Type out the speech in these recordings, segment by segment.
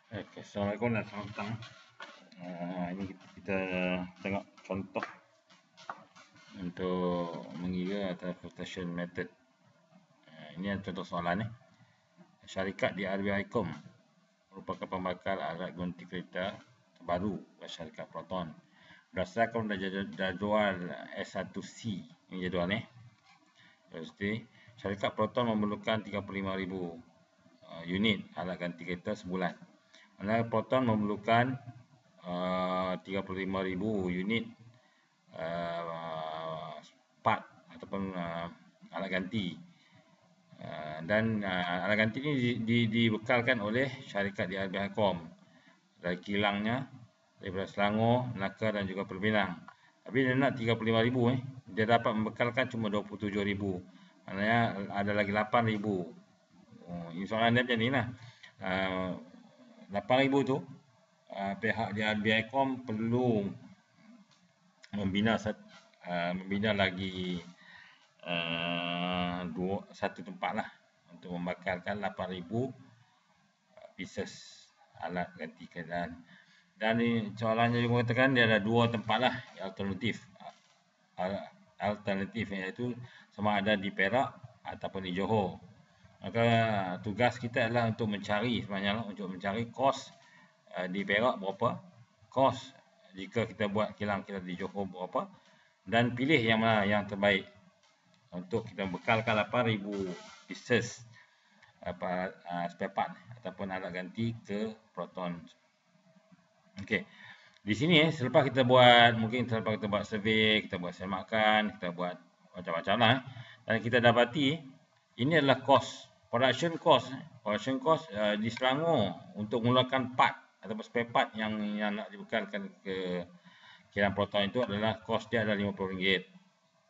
Okay, Assalamualaikum dan selamat petang. Ini kita tengok contoh untuk mengira transportation method. Ini adalah contoh soalan ni. Syarikat di RBI-COM merupakan pembakar alat gonti kereta terbaru oleh syarikat Proton. Berdasarkan jadual S1C, ini jadual ni. Jadi, syarikat Proton memerlukan 35,000 unit alat ganti kereta sebulan. Manakala Proton memerlukan 35,000 unit part ataupun alat ganti. Dan alat ganti ini dibekalkan oleh syarikat di RBI-COM dari kilangnya daripada Selangor, Melaka dan juga Perpinang. Tapi dia nak 35,000 dia dapat membekalkan cuma 27,000. Maknanya ada lagi 8,000. Ini soalan dia macam ni lah. 8,000 tu pihak di RBI-COM perlu membina lagi satu tempat lah untuk membakarkan 8,000 pieces alat ganti keadaan. Dan ni soalannya juga mengatakan dia ada dua tempat lah alternatif iaitu sama ada di Perak ataupun di Johor. Maka tugas kita adalah untuk mencari sebenarnya untuk mencari kos di Perak berapa, kos jika kita buat kilang kita di Johor berapa, dan pilih yang mana yang terbaik untuk kita bekalkan 8,000 pieces spare part ataupun alat ganti ke Proton. Okey. Di sini selepas kita buat survey, kita buat semakan, kita buat macam-macam lah. Dan kita dapati ini adalah production cost di Selangor untuk menggunakan part ataupun spare part yang nak dibekalkan ke kilang Proton itu adalah kos dia adalah RM50.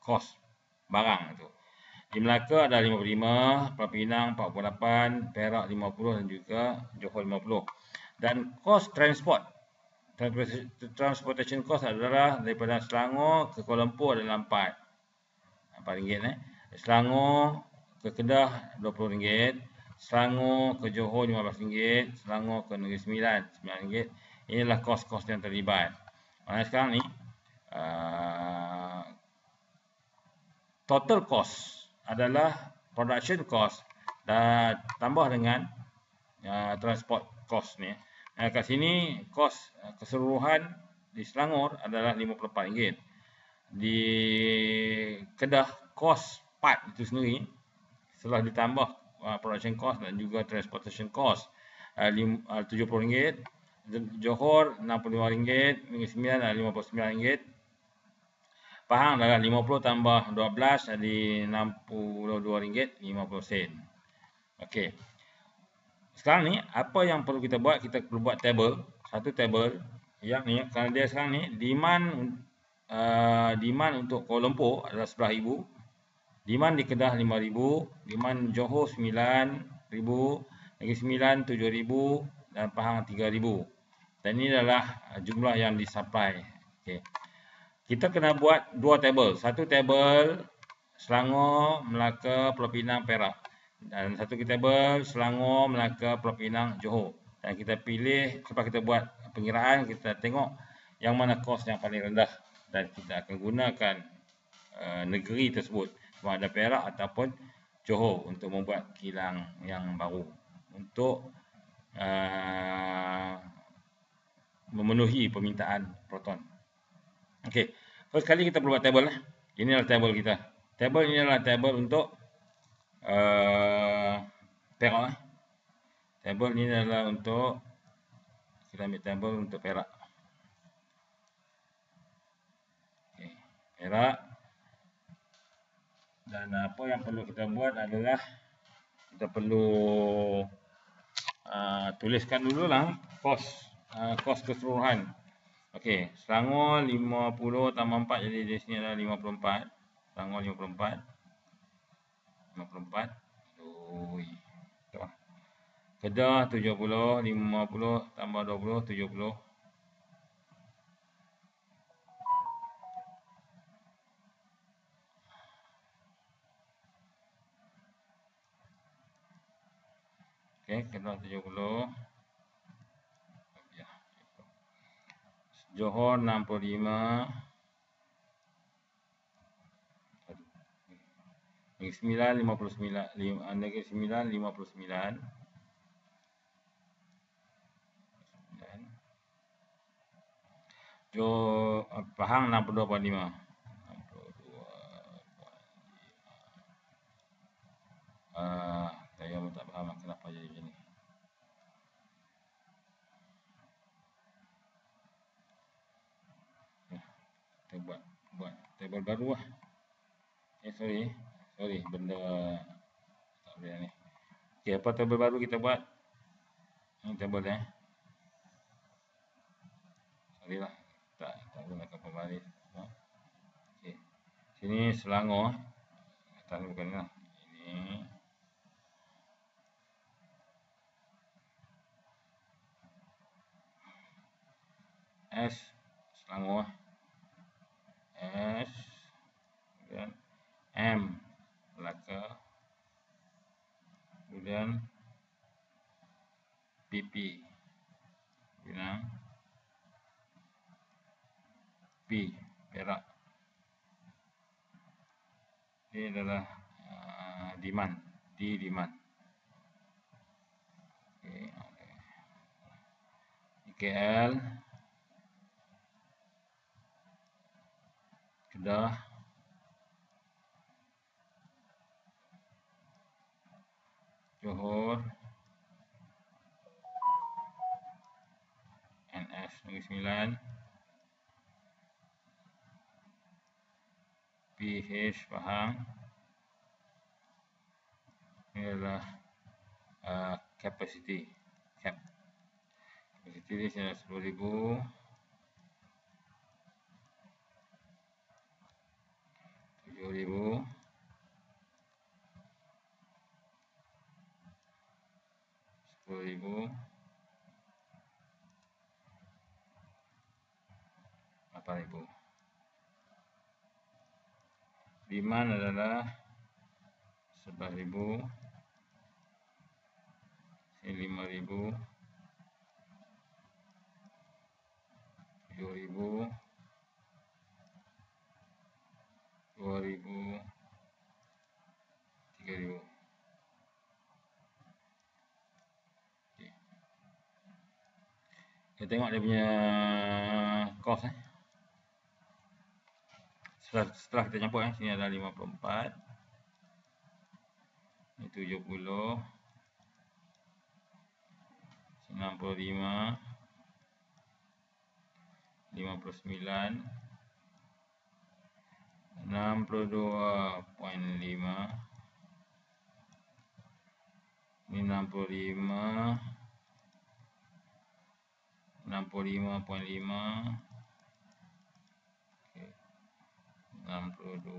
Kos barang itu. Di Melaka ada 55, Perpinang 48, Perak 50 dan juga Johor 50. Dan kos transportation cost adalah daripada Selangor ke Kuala Lumpur adalah RM4. Selangor ke Kedah RM20, Selangor ke Johor RM15, Selangor ke Negeri Sembilan RM9. Inilah kos-kos yang terlibat. Maksudnya sekarang ni total cost adalah production cost dan tambah dengan transport cost ni. Kat sini kos keseluruhan di Selangor adalah RM54. Di Kedah kos part itu sendiri setelah ditambah production cost dan juga transportation cost RM70. Johor RM65, Negeri Sembilan RM59. Pahang adalah 50 tambah 12 jadi RM62.50. Okey. Sekarang ni apa yang perlu kita buat? Kita perlu buat satu table yang ni kerana dia sekarang ni demand untuk Kuala Lumpur adalah 11,000, demand di Kedah 5,000, demand Johor 9,000, Negeri Sembilan 7,000 dan Pahang 3,000. Dan ini adalah jumlah yang disupply. Okey. Kita kena buat dua table. Satu table Selangor, Melaka, Pulau Pinang, Perak. Dan satu table Selangor, Melaka, Pulau Pinang, Johor. Dan kita pilih, lepas kita buat pengiraan, kita tengok yang mana kos yang paling rendah. Dan kita akan gunakan negeri tersebut, sama ada Perak ataupun Johor untuk membuat kilang yang baru. Untuk memenuhi permintaan Proton. Okey, first kali kita perlu buat table. Ini adalah table kita. Table ini adalah table untuk Perak. Table ini adalah untuk kita ambil table untuk Perak. Okay, Perak. Dan apa yang perlu kita buat adalah kita perlu tuliskan dulu lah kos keseluruhan. Okey, Selangor 50 tambah 4 jadi di sini adalah 54. Selangor 54. Kedah 70, 50 tambah 20, 70. Okey, Kedah 70. Johor 65, Negeri Sembilan 59, Negeri Sembilan 59, Pahang 62.5. Saya tak faham kenapa jadi macam ni. Kita buat table baru lah. Sorry, benda tak boleh ni. Okey, apa table baru kita buat? Ini table Sorry lah, tak gunakan pembaris. Okey. Sini Selangor. Atas bukan ni lah. Ini S Selangor. S kemudian M Melaka, kemudian PP Pinang, P Perak. Ini adalah demand, demand. Okay. KL, Kedah, Johor, NS Negeri Sembilan, PH Pahang. Ini adalah capacity. Capacity di sini 10.000. 7.000. 10.000. 8.000. Demand adalah 11.000. 5.000. 7.000. 2.000. 3.000. Okay. Kita tengok dia punya cost setelah kita campur sini ada 54. Ini 70. 95. 59. 62.5. Ini 65. 65.5. 62.5.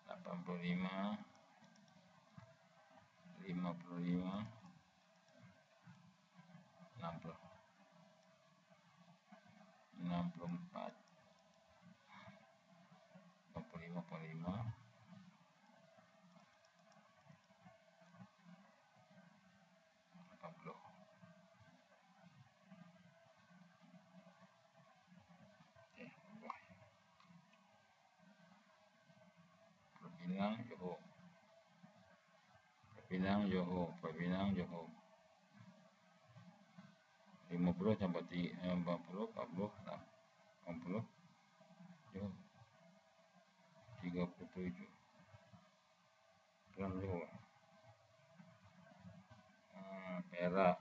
85. 55. 60. 64. 45.5. 80. Pinang, Johor. Pinang, Johor. 50 campur 40, 40, 80, Johor. 37. Johor. Perak,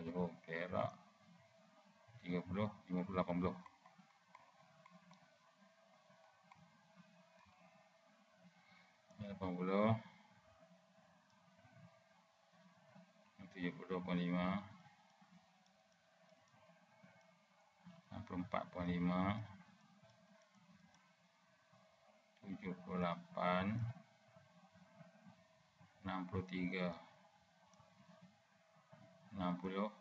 Johor. Perak. 30, 50, 80. 80. 72.5. 64.5. 78. 63. 60.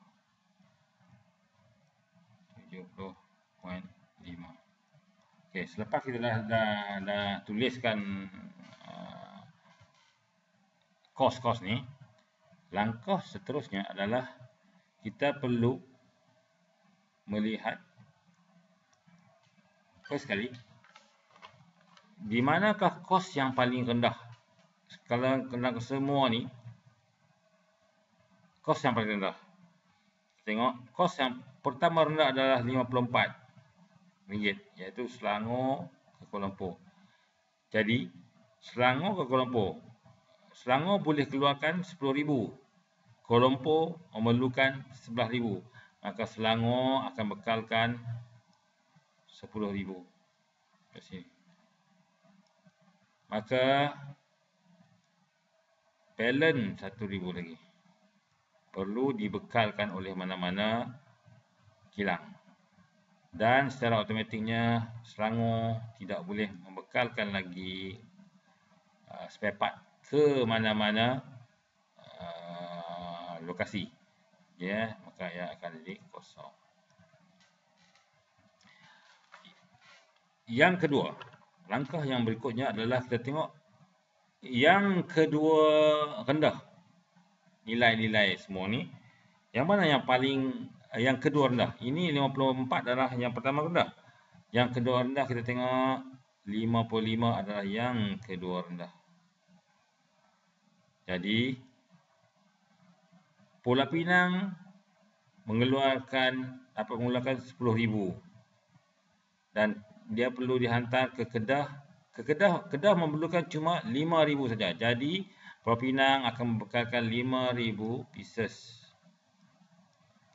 70.5. Okey, selepas kita dah tuliskan kos-kos ni, langkah seterusnya adalah kita perlu melihat first sekali, di manakah kos yang paling rendah? Kalau kena semua ni, kos yang paling rendah. Tengok, kos yang pertama rendah adalah RM54, iaitu Selangor ke Kuala Lumpur. Jadi, Selangor ke Kuala Lumpur, Selangor boleh keluarkan RM10,000, Kuala Lumpur memerlukan RM11,000. Maka Selangor akan bekalkan RM10,000 kat sini. Maka balance RM1,000 lagi perlu dibekalkan oleh mana-mana kilang. Dan secara automatiknya Selangor tidak boleh membekalkan lagi spare part ke mana-mana lokasi. Ya, maka ia akan jadi kosong. Yang kedua, langkah yang berikutnya adalah kita tengok yang kedua rendah. Nilai-nilai semua ni, yang mana yang kedua rendah? Ini 54 adalah yang pertama rendah. Yang kedua rendah kita tengok 55 adalah yang kedua rendah. Jadi Pulau Pinang mengeluarkan 10,000 dan dia perlu dihantar ke Kedah. Kedah memerlukan cuma 5,000 saja. Jadi Pulau Pinang akan membekalkan 5,000 pieces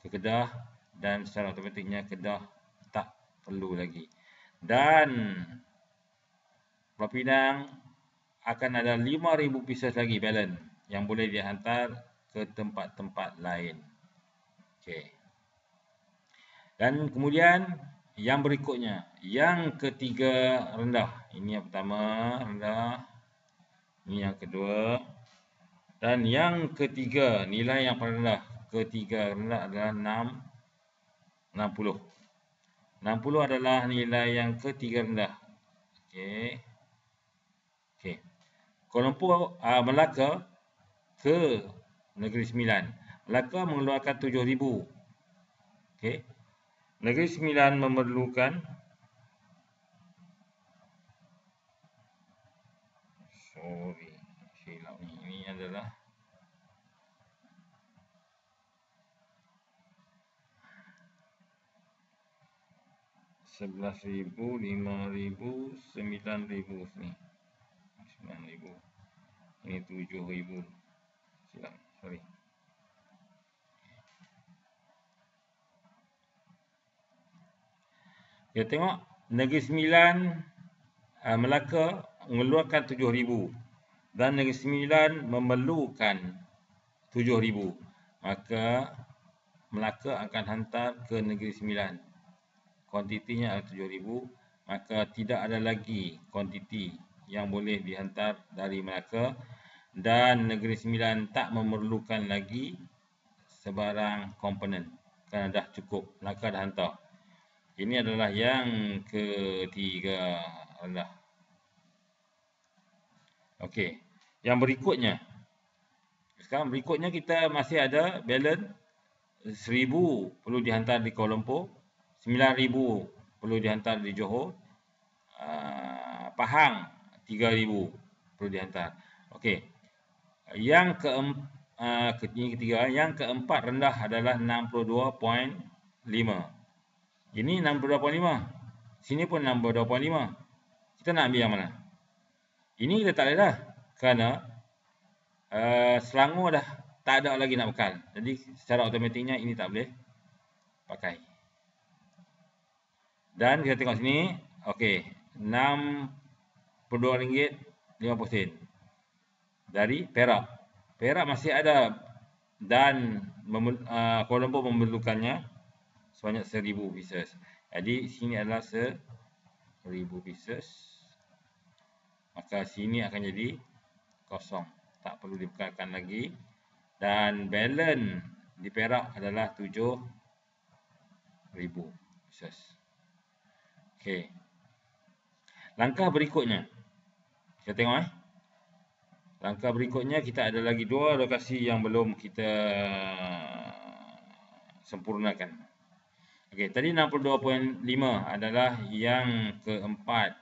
ke Kedah dan secara automatiknya Kedah tak perlu lagi. Dan Pulau Pinang akan ada 5,000 pieces lagi balance yang boleh dihantar ke tempat-tempat lain. Okey. Dan kemudian yang berikutnya, yang ketiga rendah. Ini yang pertama rendah. Ini yang kedua. Dan yang ketiga, nilai yang paling rendah. Ketiga rendah adalah 60. 60 adalah nilai yang ketiga rendah. Okey. Okey. Kuala Lumpur, Melaka ke Negeri Sembilan. Melaka mengeluarkan 7,000. Okey. Negeri Sembilan memerlukan silap ni. Ini adalah RM11,000, RM5,000, RM9,000 ni. RM9,000. Ini RM7,000. Silap, sorry. Kita tengok Negeri Sembilan, Melaka mengeluarkan 7,000 dan Negeri Sembilan memerlukan 7,000. Maka Melaka akan hantar ke Negeri Sembilan. Kuantitinya adalah 7,000, maka tidak ada lagi kuantiti yang boleh dihantar dari Melaka dan Negeri Sembilan tak memerlukan lagi sebarang komponen kerana dah cukup. Melaka dah hantar. Ini adalah yang ketiga rendah. Okey. Yang berikutnya. Sekarang berikutnya kita masih ada balance 1,000 perlu dihantar di Kuala Lumpur, 9,000 perlu dihantar di Johor, Pahang 3,000 perlu dihantar. Okey. Yang ketiga, yang keempat rendah adalah 62.5. Ini 62.5. Sini pun 62.5. Kita nak ambil yang mana? Ini kita tak boleh dah. Kerana Selangor dah tak ada lagi nak bekal. Jadi secara automatiknya ini tak boleh pakai. Dan kita tengok sini. Okey. RM62.50 dari Perak. Perak masih ada dan Kuala Lumpur memerlukannya sebanyak 1,000 pieces. Jadi sini adalah 1,000 pieces. Maka sini akan jadi kosong. Tak perlu dibekalkan lagi. Dan balance di Perak adalah 7,000 pieces. Okey. Langkah berikutnya. Kita tengok Langkah berikutnya kita ada lagi 2 lokasi yang belum kita sempurnakan. Okey, tadi 62.5 adalah yang keempat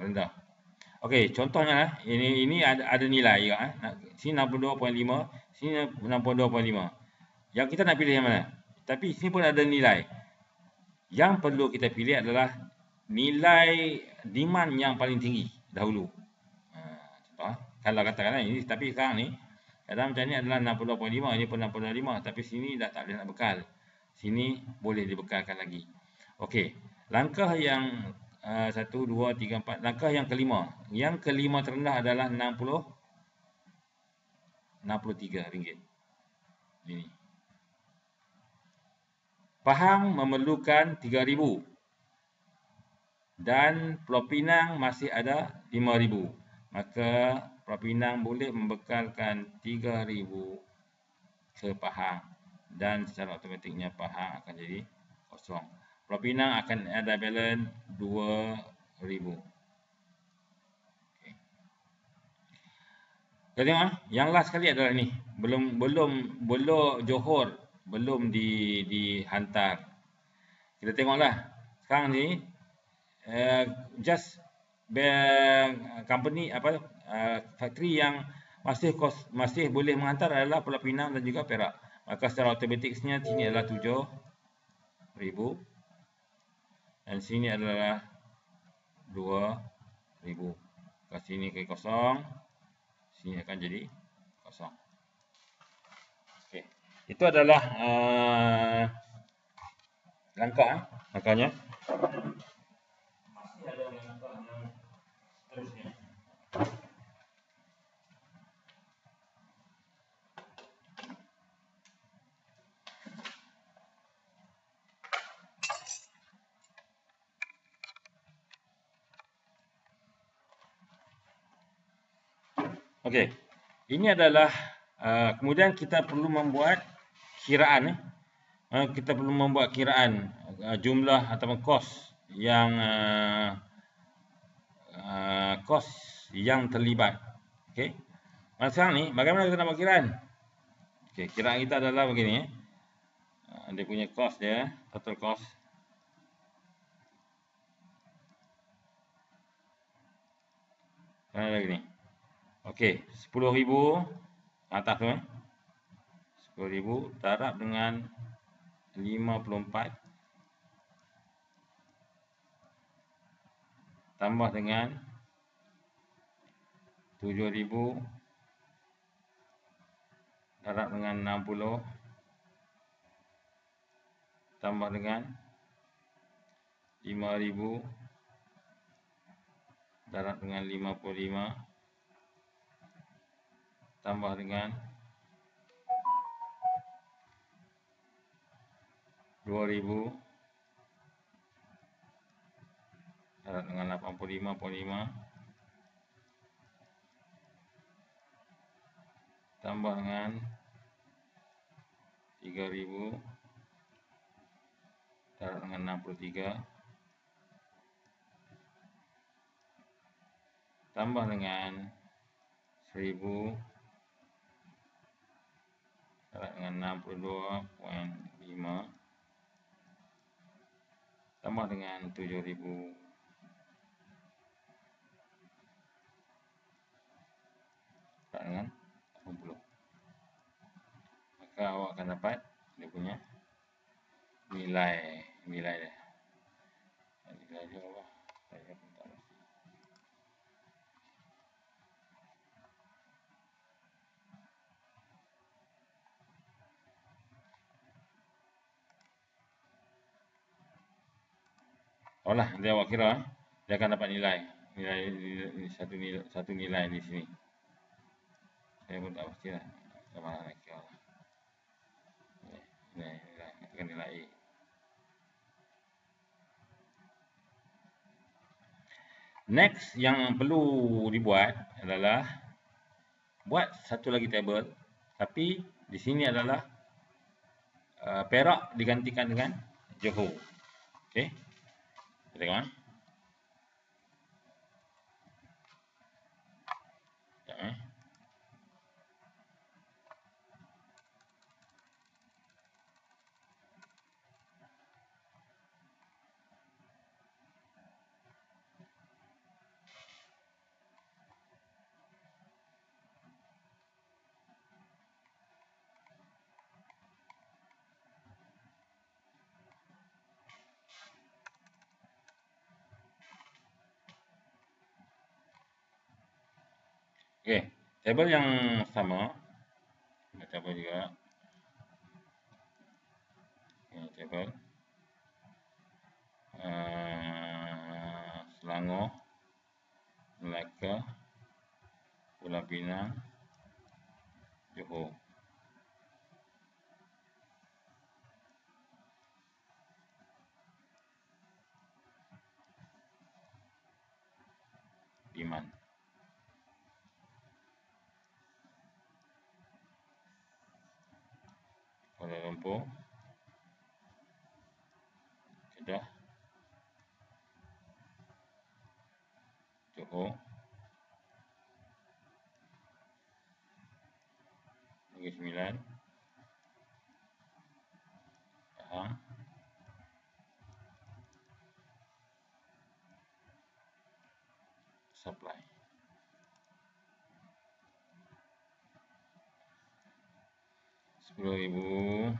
rendah. Okey, contohnya lah, ini ada nilai juga sini 62.5, sini 62.5. Yang kita nak pilih yang mana? Tapi sini pun ada nilai. Yang perlu kita pilih adalah nilai demand yang paling tinggi dahulu. Contoh, kalau katakanlah ini, tapi sekarang ni kadang macam ni adalah 62.5, ini pun 65, tapi sini dah tak boleh nak bekal. Sini boleh dibekalkan lagi. Okey, langkah yang 1, 2, 3, 4, langkah yang kelima. Yang kelima terendah adalah 63 ringgit. Ini. Pahang memerlukan 3,000 dan Pulau Pinang masih ada 5,000. Maka Pulau Pinang boleh membekalkan 3,000 ke Pahang dan secara automatiknya Pahang akan jadi kosong. Pulau Pinang akan ada balance 2,000. Okay. Kita tengok yang last sekali adalah ni. Belum Johor belum dihantar. Kita tengoklah sekarang ni just company factory yang masih boleh menghantar adalah Pulau Pinang dan juga Perak. Maka secara automatiknya sini adalah 7,000 dan sini adalah 2,000. Ke sini ke kosong, sini akan jadi kosong. Okey. Itu adalah langkahnya. Masih ada langkah yang seterusnya. Okey. Ini adalah kemudian kita perlu membuat kiraan. Kita perlu membuat kiraan jumlah ataupun kos yang terlibat. Okey. Sekarang ni bagaimana kita nak buat kiraan? Okey, kiraan kita adalah begini. Dia punya kos dia, total cost. Ada begini. Okey, 10,000 atas tu 10,000 darab dengan 54 tambah dengan 7,000 darab dengan 60 tambah dengan 5,000 darab dengan 55 tambah dengan 2,000 darab dengan 85.5 tambah dengan 3,000 darab dengan 63 tambah dengan 1,000 darab dengan 62.5 tambah dengan 7,000 darab dengan 80. Maka awak akan dapat dia punya nilai dia. Nilai dia apa? Saya pun tak pasti. Olah, dia awak kira dia akan dapat nilai satu nilai di sini. Saya pun tak pastilah macam mana nak kira. Nilai A. Next yang perlu dibuat adalah buat satu lagi table, tapi di sini adalah Perak digantikan dengan Johor. Okey. Kita tengok. Okey, tabel yang sama. Tabel juga. Okay, tabel. Selangor, Melaka, Pulau Pinang, Johor. Demand. Kuala Lumpur, Kedah, Johor, Negeri Sembilan, Pahang, Supply. RM10,000,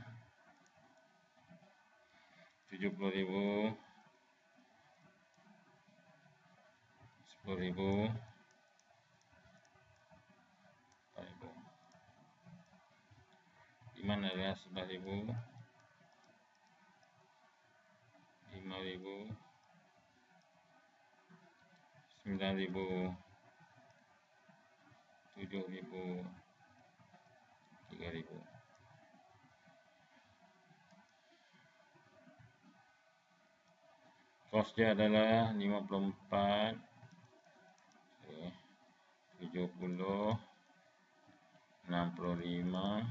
RM70,000, RM10,000, RM4,000. Demand adalah RM11,000, RM5,000, RM9,000, RM7,000, RM3,000. Kos dia adalah 54, 70, 65,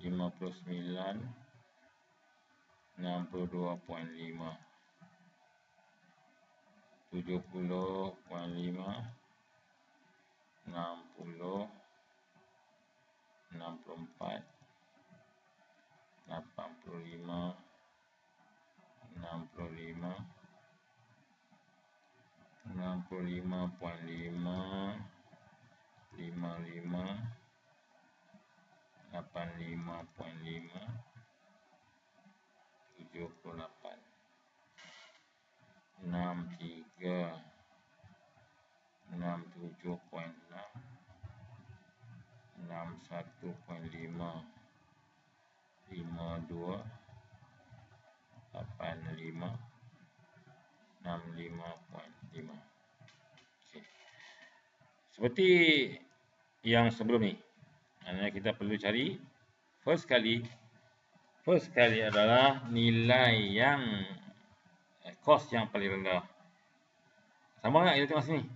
59, 62.5, 70.5, 60, 64, 85, 65, 65.5, 55, 85.5, 78, 63, 67.6, 61.5, 52, 85, 65.5. Okay. Seperti yang sebelum ni, kita perlu cari first kali adalah nilai yang kos yang paling rendah. Sama tak kita tengok sini.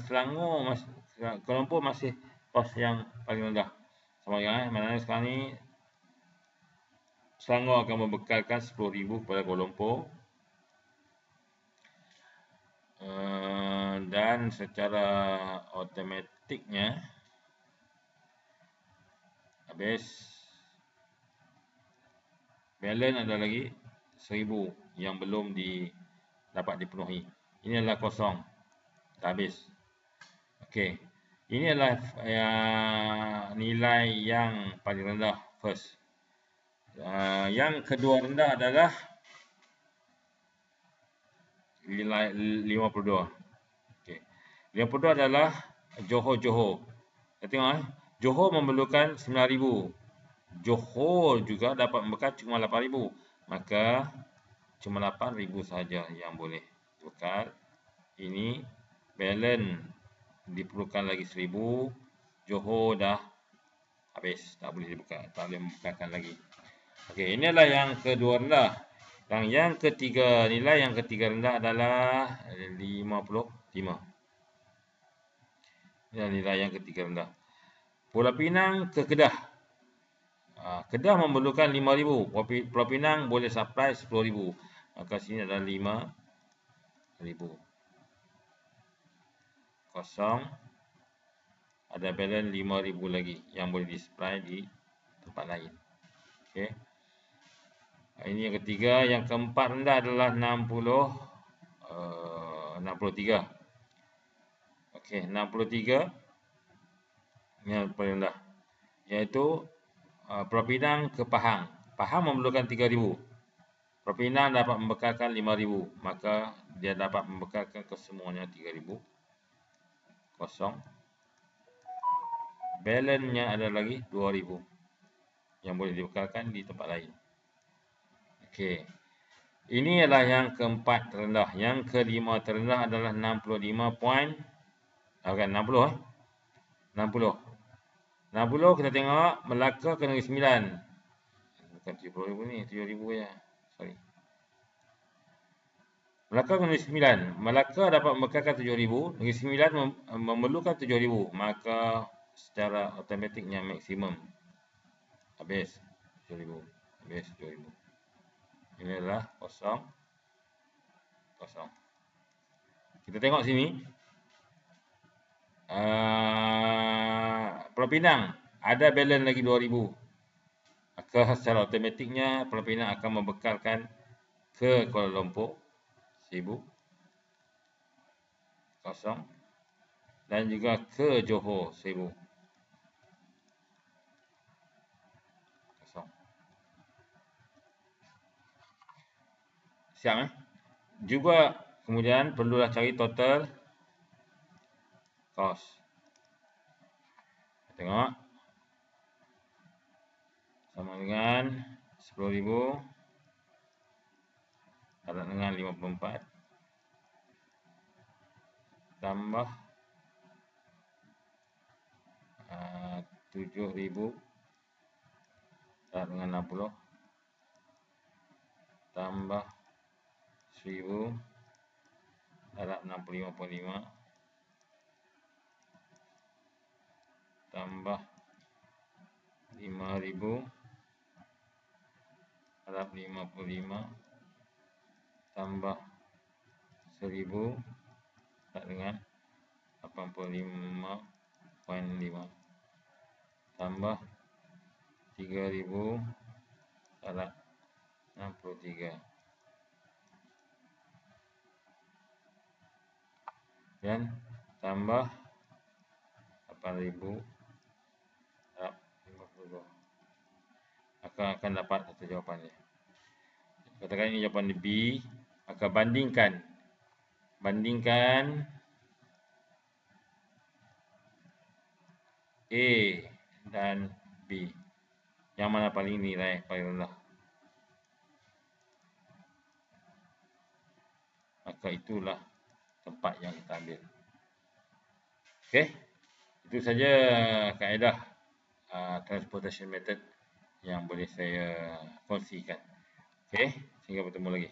Selangor, Kuala Lumpur masih kos yang paling rendah. Sama juga mana sekarang ni Selangor akan membekalkan RM10,000 kepada Kuala Lumpur. Dan secara automatiknya habis balance ada lagi 1,000 yang belum dapat dipenuhi. Ini adalah kosong, dah habis. Okey, ini adalah nilai yang paling rendah first. Yang kedua rendah adalah nilai 52. Okey, 52 adalah Johor. Kita tengok Johor memerlukan 9,000. Johor juga dapat membekal cuma 8,000. Maka cuma 8,000 sahaja yang boleh bekal. Ini balance diperlukan lagi 1,000. Johor dah habis, tak boleh dibekal, tak boleh membekalkan lagi. Okey, ini adalah yang kedua rendah. Yang ketiga, nilai yang ketiga rendah adalah 55. Ini nilai yang ketiga rendah. Pulau Pinang ke Kedah. Kedah memerlukan 5,000. Pulau Pinang boleh supply 10,000. Maka sini adalah 5,000. Kosong. Ada balance 5,000 lagi yang boleh disupply di tempat lain. Okey. Ini yang ketiga. Yang keempat rendah adalah 63. Okey, 63. Ini yang paling rendah. Iaitu Pulau Pinang ke Pahang. Pahang memerlukan 3,000. Pulau Pinang dapat membekalkan 5,000. Maka dia dapat membekalkan kesemuanya 3,000. kosong. Balance-nya ada lagi 2000 yang boleh dibekalkan di tempat lain. Okey. Ini adalah yang keempat terendah. Yang kelima terendah adalah 65 point. Bukan 60 60. 60 kita tengok Melaka ke Negeri Sembilan. Bukan 70,000 ni, 7,000 je. Sorry. Melaka ke Negeri Sembilan. Melaka dapat membekalkan 7,000. Negeri Sembilan memerlukan 7,000. Maka secara automatiknya maksimum. Habis 7,000. Habis 7,000. Ini adalah kosong. Kosong. Kita tengok sini. Pulau Pinang ada balance lagi 2000. Maka secara automatiknya Pulau Pinang akan membekalkan ke Kuala Lumpur 1000. Kosong. Dan juga ke Johor 1000. Kosong. Siap Juga kemudian perlulah cari total cost. Tengok. Sama dengan 10,000 darab dengan 54 tambah 7,000 darab dengan 60 tambah 1,000 darab 65.5 tambah 5,000 darab 55 tambah 1,000 darab dengan 85.5 tambah 3,000 darab 63 dan tambah 8,000 darab 52. Akan dapat satu jawapan dia. Katakan ini jawapan B. Maka bandingkan A dan B. Yang mana paling nilai paling rendah? Maka itulah tempat yang kita ambil. Okey. Itu saja kaedah transportation method yang boleh saya kongsikan. Okey, sehingga bertemu lagi.